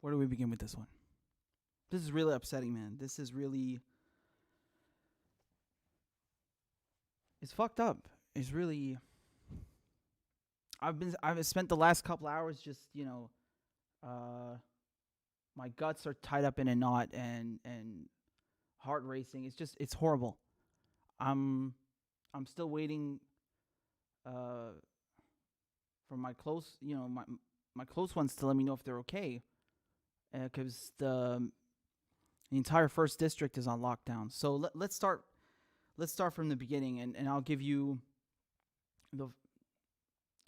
Where do we begin with this one? This is really upsetting, man. This is really... It's fucked up. It's really... I've spent the last couple hours just, my guts are tied up in a knot and heart racing. It's horrible. I'm still waiting for my close, my close ones to let me know if they're okay, because the entire first district is on lockdown. So let's start from the beginning, and I'll give you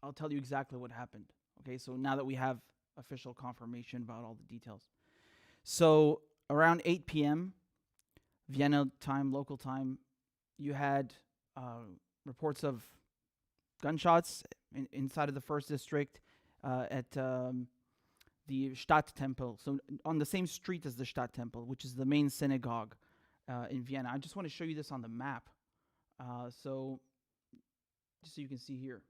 I'll tell you exactly what happened. Okay, so now that we have official confirmation about all the details. So around 8 p.m. Vienna time, local time, you had reports of gunshots inside of the first district at the Stadttempel. So on the same street as the Stadttempel, which is the main synagogue in Vienna. I just want to show you this on the map. So just so you can see here.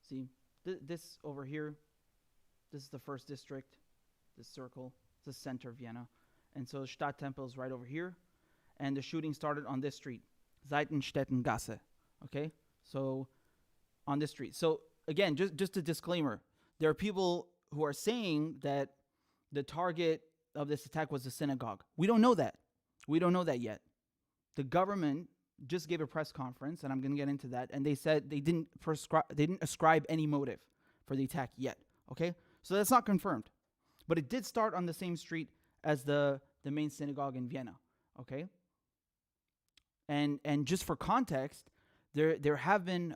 See, this over here, this is the first district, this circle, it's the center of Vienna. And so the Stadttempel is right over here. And the shooting started on this street, Seitenstädtengasse. Okay? So on this street. So again, just a disclaimer. There are people who are saying that the target of this attack was the synagogue. We don't know that. We don't know that yet. The government just gave a press conference, and I'm going to get into that, and they said they didn't ascribe any motive for the attack yet. Okay? So that's not confirmed. But it did start on the same street as the main synagogue in Vienna. Okay? And just for context, there have been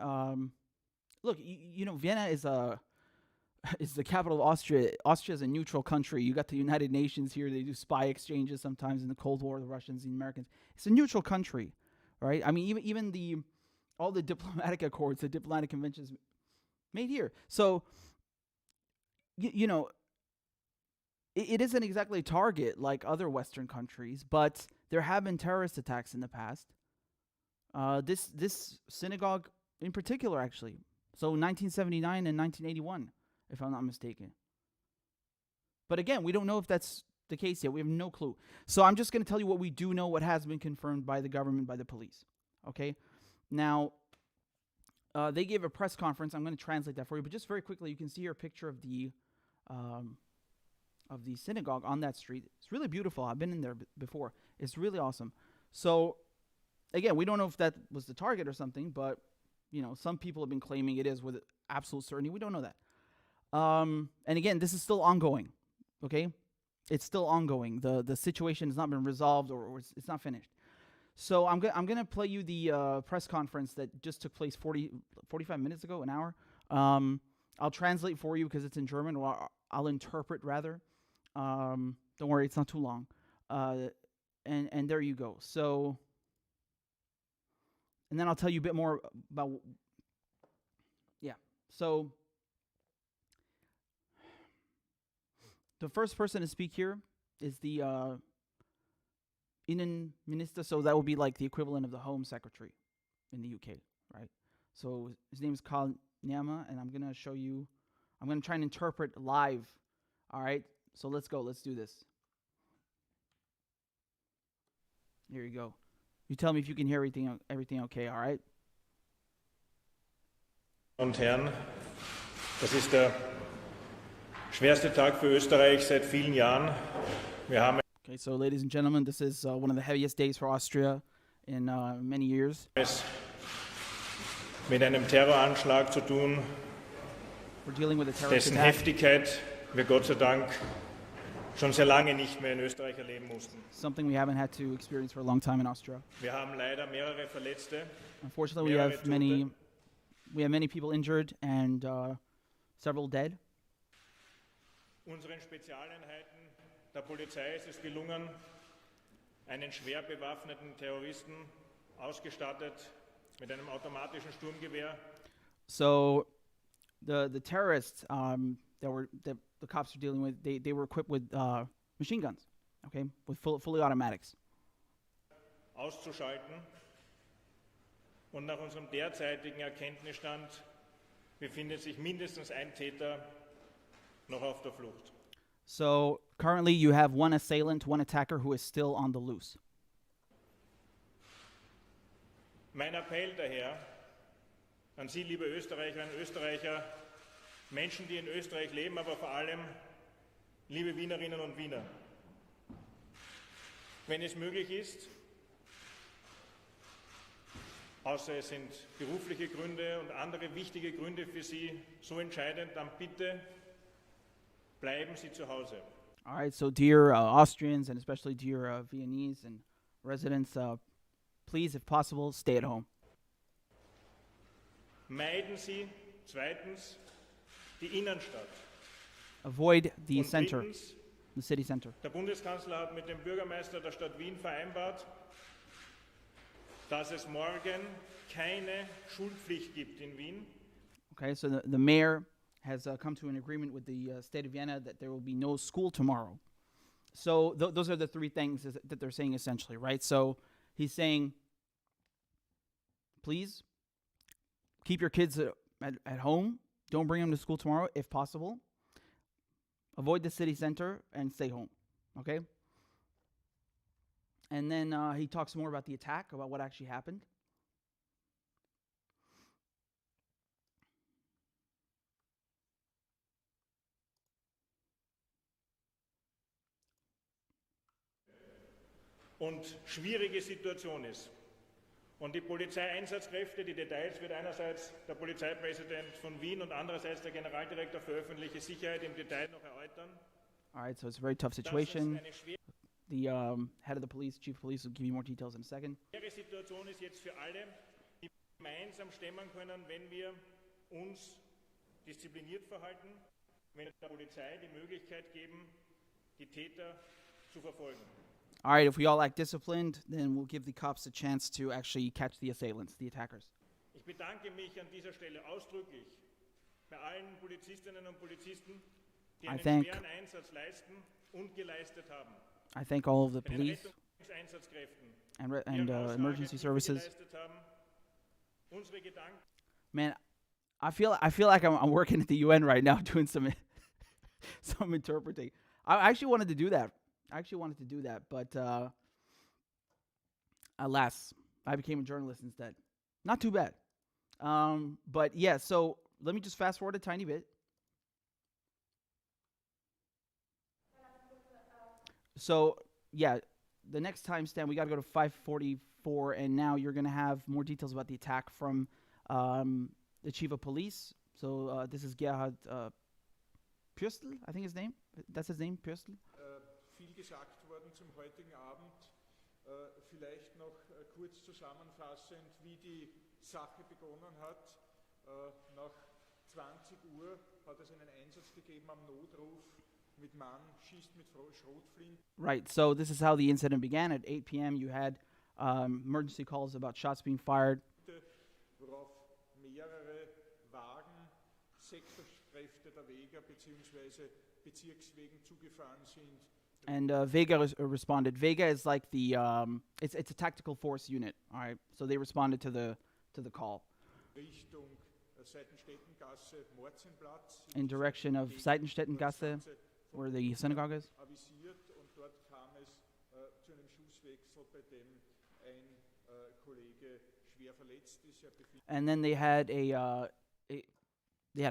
look, Vienna is the capital of Austria. Austria is a neutral country. You got the United Nations here. They do spy exchanges sometimes in the Cold War, the Russians and the Americans. It's a neutral country, right? I mean, even all the diplomatic accords, the diplomatic conventions made here. So, it isn't exactly a target like other Western countries, but there have been terrorist attacks in the past. This synagogue in particular, actually. So 1979 and 1981, if I'm not mistaken. But again, we don't know if that's the case yet. We have no clue. So I'm just going to tell you what we do know, what has been confirmed by the government, by the police. Okay? Now, they gave a press conference. I'm going to translate that for you. But just very quickly, you can see here a picture of the synagogue on that street. It's really beautiful. I've been in there before. It's really awesome. So, again, we don't know if that was the target or something, but, some people have been claiming it is with absolute certainty. We don't know that. And again, this is still ongoing, okay? It's still ongoing. The situation has not been resolved or it's not finished. So I'm going to play you the press conference that just took place 45 minutes ago, an hour. I'll translate for you because it's in German, or I'll interpret rather. Don't worry, it's not too long. And there you go. So, and then I'll tell you a bit more about, So, the first person to speak here is the Innenminister, so that would be like the equivalent of the Home Secretary in the UK, right? So his name is Karl Nehammer, and I'm going to try and interpret live, all right? So let's go, let's do this. Here you go. You tell me if you can hear everything okay, all right? Und Herren, das ist der schwerste Tag für Österreich seit vielen Jahren. Wir haben Okay, so ladies and gentlemen, this is one of the heaviest days for Austria in many years. es mit einem Terroranschlag zu tun, We're dealing with a terrorist dessen attack, Heftigkeit wir Gott sei Dank schon sehr lange nicht mehr in Österreich erleben mussten. something we haven't had to experience for a long time in Austria. Wir haben leider mehrere Verletzte. Unfortunately, we have many people injured and several dead. Unseren Spezialeinheiten der Polizei ist es gelungen, einen schwer bewaffneten Terroristen, ausgestattet mit einem automatischen Sturmgewehr, So the terrorists that the cops are dealing with, they were equipped with machine guns, okay, with fully automatics. auszuschalten. Und nach unserem derzeitigen Erkenntnisstand befindet sich mindestens ein Täter noch auf der Flucht. So currently you have one assailant, one attacker who is still on the loose. Mein Appell daher an Sie, liebe Österreicherinnen und Österreicher, Menschen, die in Österreich leben, aber vor allem liebe Wienerinnen und Wiener. Wenn es möglich ist, außer es sind berufliche Gründe und andere wichtige Gründe für Sie so entscheidend, dann bitte bleiben Sie zu Hause. All right, so dear Austrians and especially dear Viennese and residents, please, if possible, stay at home. Meiden Sie zweitens die Innenstadt. Avoid the Und center, drittens, the city center. der Bundeskanzler hat mit dem Bürgermeister der Stadt Wien vereinbart, dass es morgen keine Schulpflicht gibt in Wien. Okay, so the mayor has come to an agreement with the state of Vienna that there will be no school tomorrow. So those are the three things that they're saying essentially, right? So he's saying, please keep your kids at home. Don't bring them to school tomorrow if possible. Avoid the city center and stay home, okay? And then he talks more about the attack, about what actually happened. Und schwierige Situation ist. Und die Polizeieinsatzkräfte, die Details wird einerseits der Polizeipräsident von Wien und andererseits der Generaldirektor für öffentliche Sicherheit im Detail noch erläutern. All right, so it's a very tough situation. The head of the police, chief of police, will give you more details in a second. Die Situation ist jetzt für alle, die gemeinsam stemmen können, wenn wir uns diszipliniert verhalten, wenn wir der Polizei die Möglichkeit geben, die Täter zu verfolgen. All right, if we all act disciplined, then we'll give the cops a chance to actually catch the assailants, the attackers. Ich bedanke mich an dieser Stelle ausdrücklich bei allen Polizistinnen und Polizisten, die einen schweren Einsatz leisten und geleistet haben. I thank all of the Bei den police Rettungseinsatzkräften, and die emergency herausragende services. Hilfe geleistet haben. Unsere Gedanken Man, I feel like I'm working at the UN right now doing some interpreting. I actually wanted to do that. But alas, I became a journalist instead. Not too bad. But yeah, so let me just fast forward a tiny bit. So yeah, the next timestamp, we got to go to 5:44, and now you're going to have more details about the attack from the chief of police. So this is Gerhard Pürstl, I think his name. That's his name, Pürstl. Viel gesagt worden zum heutigen Abend. Vielleicht noch kurz zusammenfassend, wie die Sache begonnen hat. Nach 20 Uhr hat es einen Einsatz gegeben am Notruf mit Mann, schießt mit Schrotflinten. Right, so this is how the incident began. At 8 p.m. you had emergency calls about shots being fired. Worauf mehrere Wagen, Sektorkräfte der Vega bzw. Bezirkswegen zugefahren sind. And Vega responded. Vega is like the it's a tactical force unit. All right, so they responded to the call. Richtung Seitenstädtengasse, Morzenplatz. In direction of Seitenstädtengasse, where the synagogue is. Avisiert und dort kam es zu einem Schusswechsel, bei dem ein Kollege schwer verletzt ist. And then they had a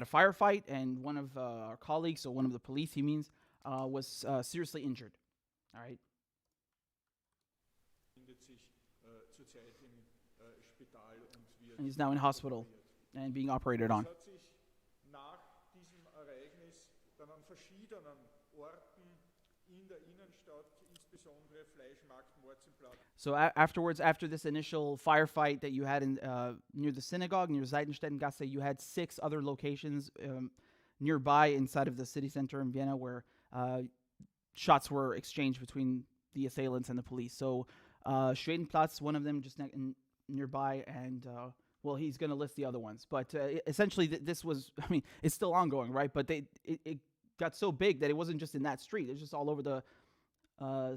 firefight, and one of our colleagues, so one of the police, he means, was seriously injured. All right. And he's now in hospital and being operated on. Es hat sich nach diesem Ereignis dann an verschiedenen Orten in der Innenstadt, insbesondere Fleischmarkt, Morzenplatz. So afterwards, after this initial firefight that you had in near the synagogue, near Seitenstädtengasse, you had 6 other locations nearby inside of the city center in Vienna where shots were exchanged between the assailants and the police. So Schwedenplatz, one of them just nearby, and well, he's going to list the other ones. But essentially, this was, I mean, it's still ongoing, right? But it got so big that it wasn't just in that street. It was just all over the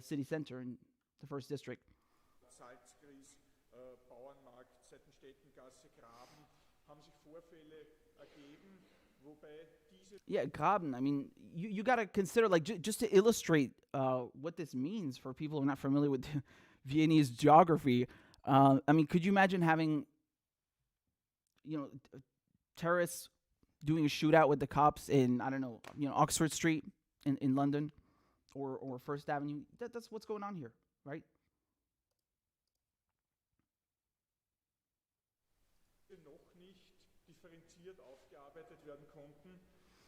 city center in the first district. Salzgries, Bauernmarkt, Seitenstädtengasse, Graben haben sich Vorfälle ergeben, wobei diese Yeah, Graben. I mean, you got to consider, like, just to illustrate what this means for people who are not familiar with Viennese geography. I mean, could you imagine having, terrorists doing a shootout with the cops in, I don't know, Oxford Street in London or First Avenue? That's what's going on here, right? Noch nicht differenziert aufgearbeitet werden konnten,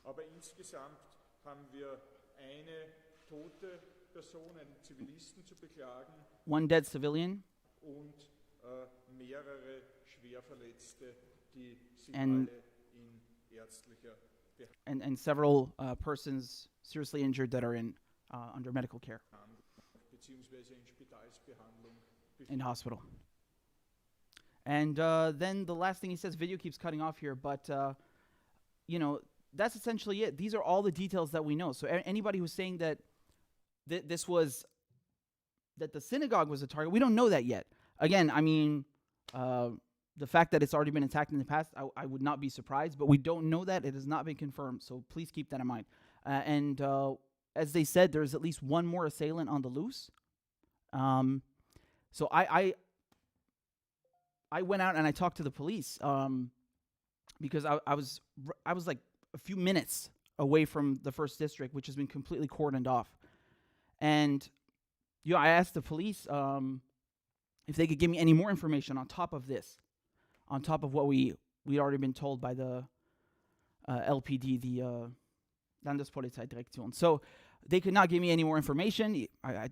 aber insgesamt haben wir eine tote Person, einen Zivilisten zu beklagen. One dead civilian. Und mehrere Schwerverletzte, die sind and, alle in ärztlicher and several persons seriously injured that are in under medical care beziehungsweise in Spitalsbehandlung in hospital. And then the last thing he says, video keeps cutting off here, but that's essentially it. These are all the details that we know. So anybody who's saying that that the synagogue was a target, we don't know that yet. Again, I mean, the fact that it's already been attacked in the past, I would not be surprised, but we don't know that. It has not been confirmed, so please keep that in mind. And as they said, there's at least one more assailant on the loose. So I went out and I talked to the police because I was like a few minutes away from the 1st District, which has been completely cordoned off. And I asked the police if they could give me any more information on top of this, on top of what we'd already been told by the LPD, the Landespolizeidirektion. So they could not give me any more information. I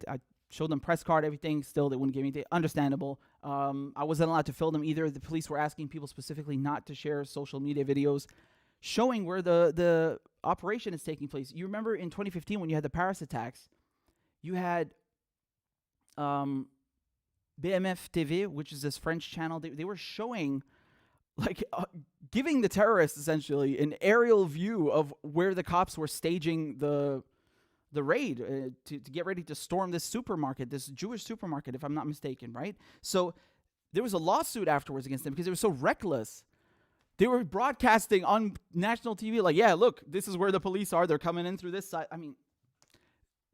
showed them press card, everything. Still, they wouldn't give me anything. Understandable. I wasn't allowed to film them either. The police were asking people specifically not to share social media videos showing where the operation is taking place. You remember in 2015 when you had the Paris attacks, you had BMF TV, which is this French channel. They were showing, like, giving the terrorists essentially an aerial view of where the cops were staging the raid to get ready to storm this supermarket, this Jewish supermarket, if I'm not mistaken, right? So there was a lawsuit afterwards against them because they were so reckless. They were broadcasting on national TV like, yeah, look, this is where the police are. They're coming in through this side. I mean,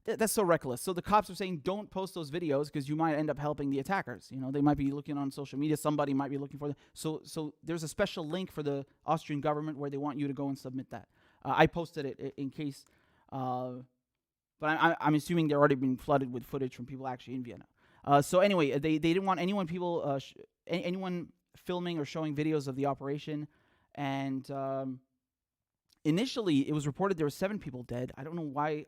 that's so reckless. So the cops are saying, don't post those videos because you might end up helping the attackers. They might be looking on social media. Somebody might be looking for them. So there's a special link for the Austrian government where they want you to go and submit that. I posted it in case, but I'm assuming they're already being flooded with footage from people actually in Vienna. So anyway, they didn't want anyone filming or showing videos of the operation. And initially, it was reported there were 7 people dead. I don't know why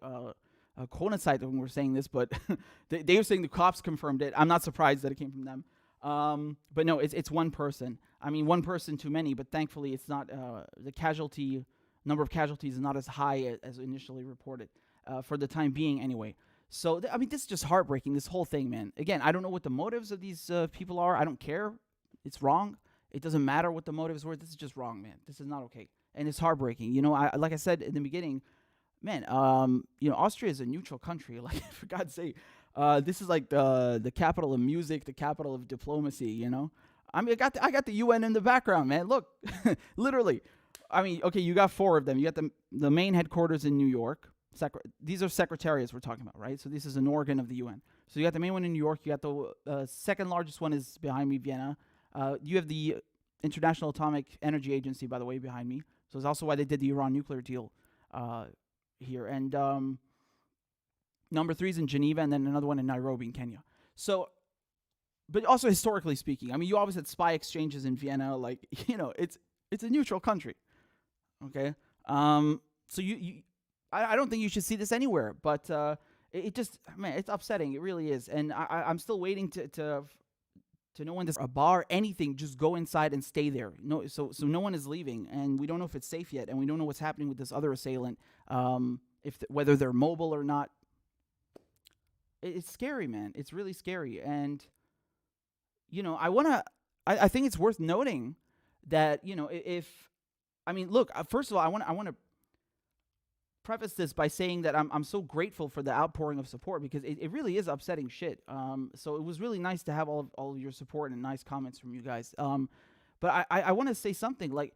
Kronenzeitung were saying this, but they were saying the cops confirmed it. I'm not surprised that it came from them. But no, it's one person. I mean, one person too many, but thankfully it's not, the number of casualties is not as high as initially reported, for the time being anyway. So, I mean, this is just heartbreaking, this whole thing, man. Again, I don't know what the motives of these people are. I don't care. It's wrong. It doesn't matter what the motives were. This is just wrong, man. This is not okay. And it's heartbreaking. Like I said in the beginning, man, Austria is a neutral country. Like, for God's sake, this is like the capital of music, the capital of diplomacy. I mean, I got the UN in the background, man. Look, literally. I mean, okay, you got 4 of them. You got the main headquarters in New York. These are secretariats we're talking about, right? So this is an organ of the UN. So you got the main one in New York. You got the second largest one is behind me, Vienna. You have the International Atomic Energy Agency, by the way, behind me. So it's also why they did the Iran nuclear deal here. And number 3 is in Geneva, and then another one in Nairobi in Kenya. So, but also historically speaking, I mean, you always had spy exchanges in Vienna. Like, it's a neutral country. Okay. So I don't think you should see this anywhere, but it just, man, it's upsetting. It really is. And I'm still waiting to know when this a bar, anything, just go inside and stay there. No, so no one is leaving, and we don't know if it's safe yet, and we don't know what's happening with this other assailant, whether they're mobile or not. It's scary, man. It's really scary, and I think it's worth noting that look, first of all, I want to preface this by saying that I'm so grateful for the outpouring of support, because it really is upsetting shit. So it was really nice to have all of your support and nice comments from you guys. But I want to say something. Like,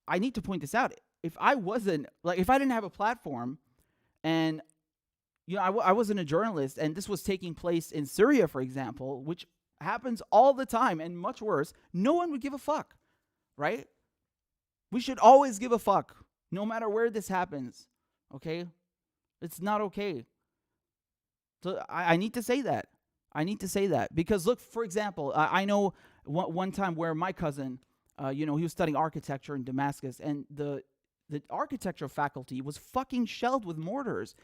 I need to point this out. I wasn't, like, if I didn't have a platform, and I wasn't a journalist, and this was taking place in Syria, for example, which happens all the time and much worse, no one would give a fuck, right? We should always give a fuck, no matter where this happens, okay? It's not okay. So I need to say that. I need to say that because, look, for example, I know one time where my cousin, he was studying architecture in Damascus, and the architecture faculty was fucking shelled with mortars.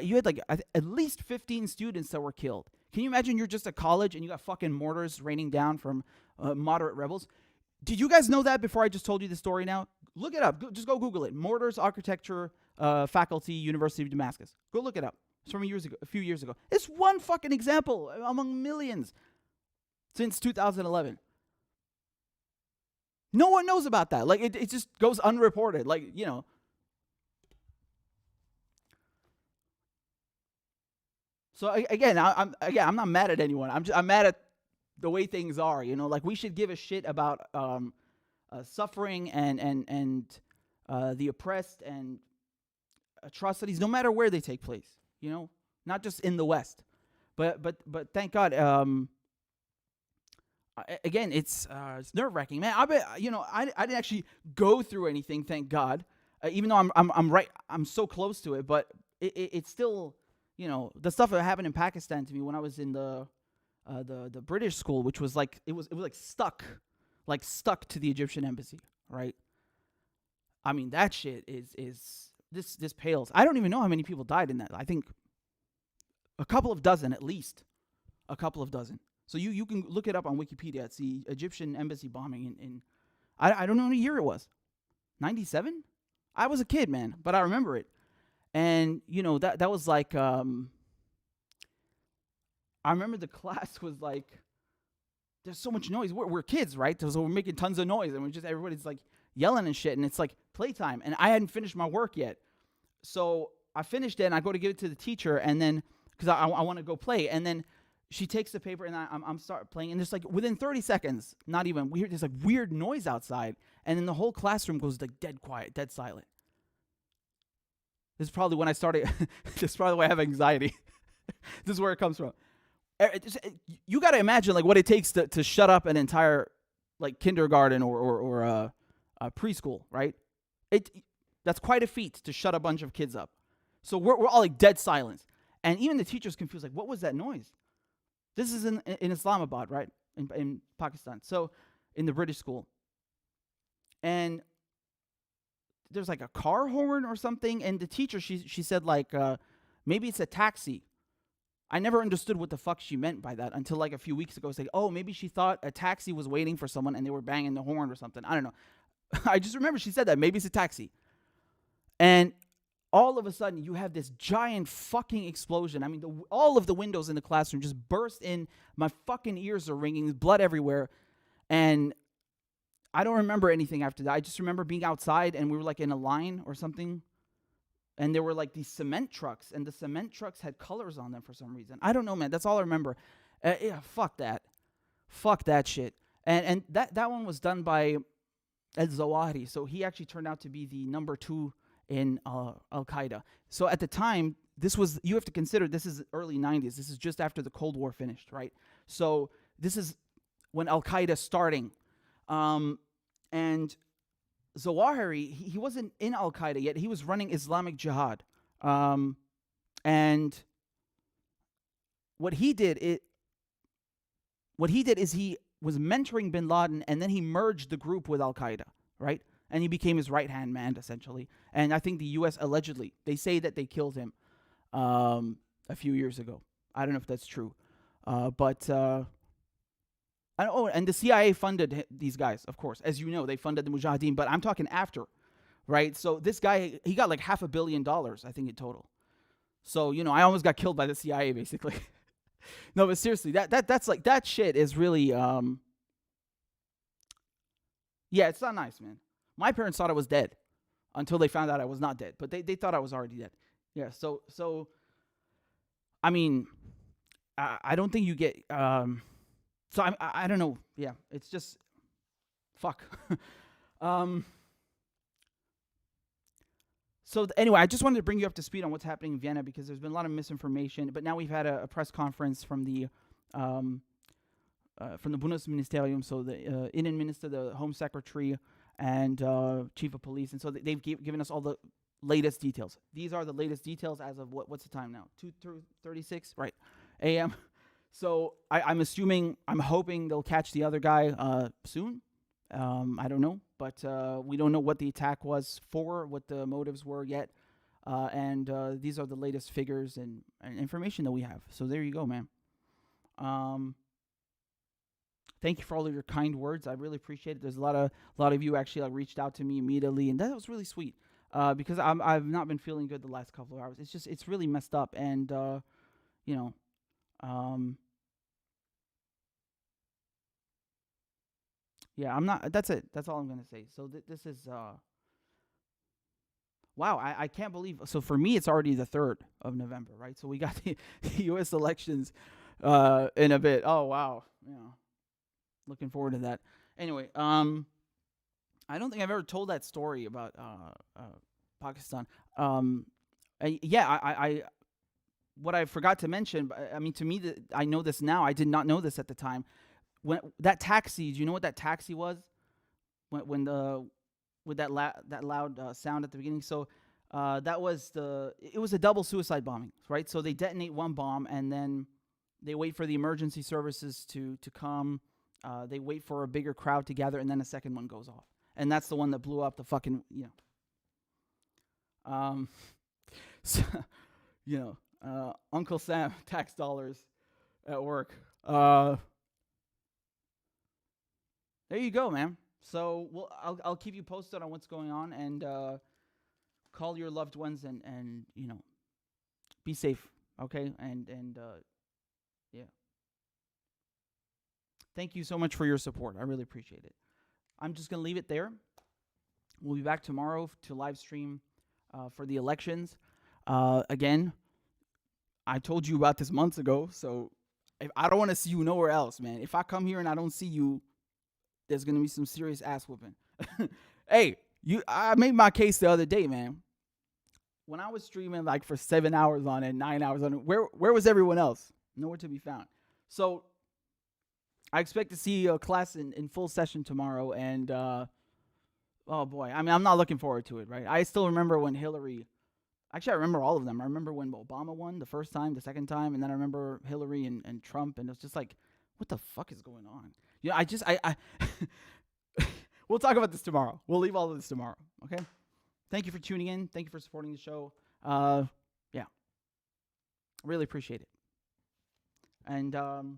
You had at least 15 students that were killed. Can you imagine you're just at college and you got fucking mortars raining down from moderate rebels? Did you guys know that before I just told you the story now? Look it up. Just go Google it. Mortars, architecture, faculty, University of Damascus. Go look it up. It's from a few years ago. It's one fucking example among millions since 2011. No one knows about that. Like, it just goes unreported. Like, So again, I'm not mad at anyone. I'm mad at the way things are. Like, we should give a shit about suffering and the oppressed and atrocities, no matter where they take place. Not just in the West, but thank God. Again, it's nerve-wracking, man. I didn't actually go through anything, thank God. Even though I'm so close to it, but it's still, the stuff that happened in Pakistan to me when I was in the British school, which was like it was stuck to the Egyptian embassy, right? I mean, that shit is this pales. I don't even know how many people died in that. I think a couple of dozen at least, a couple of dozen. So you can look it up on Wikipedia. It's the Egyptian embassy bombing in I don't know what year it was. 97? I was a kid, man, but I remember it. And that was like I remember the class was like, there's so much noise. We're kids, right? So we're making tons of noise, and everybody's like yelling and shit, and it's like playtime, and I hadn't finished my work yet. So I finished it, and I go to give it to the teacher, and then because I want to go play, and then she takes the paper, and I'm start playing, and there's like within 30 seconds, not even, we hear this like weird noise outside, and then the whole classroom goes like dead quiet, dead silent. This is probably when I started. This is probably why I have anxiety. This is where it comes from. You got to imagine like what it takes to shut up an entire like kindergarten or preschool, right? That's quite a feat to shut a bunch of kids up. So we're all like dead silence, and even the teacher's confused. Like, what was that noise? This is in Islamabad, right? In Pakistan. So in the British school, and there's like a car horn or something, and the teacher she said like maybe it's a taxi. I never understood what the fuck she meant by that until like a few weeks ago. It's like, oh, maybe she thought a taxi was waiting for someone and they were banging the horn or something. I don't know. I just remember she said that. Maybe it's a taxi. And all of a sudden, you have this giant fucking explosion. I mean, all of the windows in the classroom just burst in. My fucking ears are ringing. There's blood everywhere. And I don't remember anything after that. I just remember being outside, and we were like in a line or something. And there were like these cement trucks, and the cement trucks had colors on them for some reason. I don't know, man. That's all I remember. Yeah, fuck that. Fuck that shit. And that one was done by al-Zawahiri. So he actually turned out to be the number 2 in Al-Qaeda. So at the time, you have to consider, this is early 90s. This is just after the Cold War finished, right? So this is when Al-Qaeda starting. And Zawahiri, he wasn't in Al-Qaeda yet. He was running Islamic Jihad. And what he did is he was mentoring bin Laden, and then he merged the group with Al-Qaeda, right? And he became his right-hand man, essentially. And I think the U.S. allegedly, they say that they killed him a few years ago. I don't know if that's true. And the CIA funded these guys, of course. As you know, they funded the Mujahideen, but I'm talking after, right? So this guy, he got like $500 million, I think, in total. So, I almost got killed by the CIA, basically. No, but seriously, that's like, that shit is really, yeah, it's not nice, man. My parents thought I was dead until they found out I was not dead, but they thought I was already dead. Yeah, so I mean, I don't think you get, so I don't know. Yeah, it's just, fuck. So anyway, I just wanted to bring you up to speed on what's happening in Vienna because there's been a lot of misinformation. But now we've had a press conference from the Bundesministerium, so the Innen Minister, the Home Secretary, and Chief of Police, and so they've given us all the latest details. These are the latest details as of what's the time now? 2:36, right? A.M. So I'm hoping they'll catch the other guy soon. I don't know, but we don't know what the attack was for, what the motives were yet, and these are the latest figures and information that we have. So there you go, man. Thank you for all of your kind words. I really appreciate it. There's a lot of you actually reached out to me immediately, and that was really sweet. Because I've not been feeling good the last couple of hours. It's really messed up, and yeah, I'm not. That's it. That's all I'm gonna say. So this is wow. I can't believe. So for me, it's already the 3rd of November, right? So we got the U.S. elections in a bit. Oh wow. Looking forward to that. Anyway, I don't think I've ever told that story about Pakistan. I what I forgot to mention, I mean, to me, I know this now. I did not know this at the time. When that taxi, do you know what that taxi was? With that loud sound at the beginning. So it was a double suicide bombing, right? So they detonate one bomb and then they wait for the emergency services to come. They wait for a bigger crowd to gather, and then a second one goes off. And that's the one that blew up the fucking, Uncle Sam, tax dollars at work. There you go, man. So I'll keep you posted on what's going on, and call your loved ones and be safe, okay? And yeah. Thank you so much for your support. I really appreciate it. I'm just going to leave it there. We'll be back tomorrow to live stream for the elections. Again, I told you about this months ago, so if I don't want to see you nowhere else, man. If I come here and I don't see you, there's going to be some serious ass whooping. Hey, I made my case the other day, man. When I was streaming like for 7 hours on it, 9 hours on it, where was everyone else? Nowhere to be found. So I expect to see a class in full session tomorrow, and oh boy, I mean, I'm not looking forward to it, right? I still remember when Hillary, actually I remember all of them. I remember when Obama won the first time, the second time, and then I remember Hillary and Trump, and it was just like, what the fuck is going on? I we'll talk about this tomorrow. We'll leave all of this tomorrow, okay? Thank you for tuning in. Thank you for supporting the show. Yeah, really appreciate it. And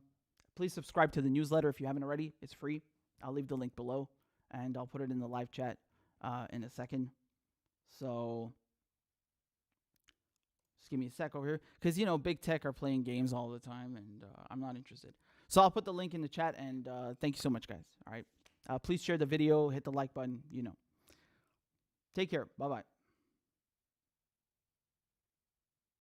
please subscribe to the newsletter if you haven't already. It's free. I'll leave the link below, and I'll put it in the live chat in a second. So just give me a sec over here, because big tech are playing games all the time, and I'm not interested. So I'll put the link in the chat, and thank you so much, guys. All right. Please share the video, hit the like button. Take care. Bye-bye.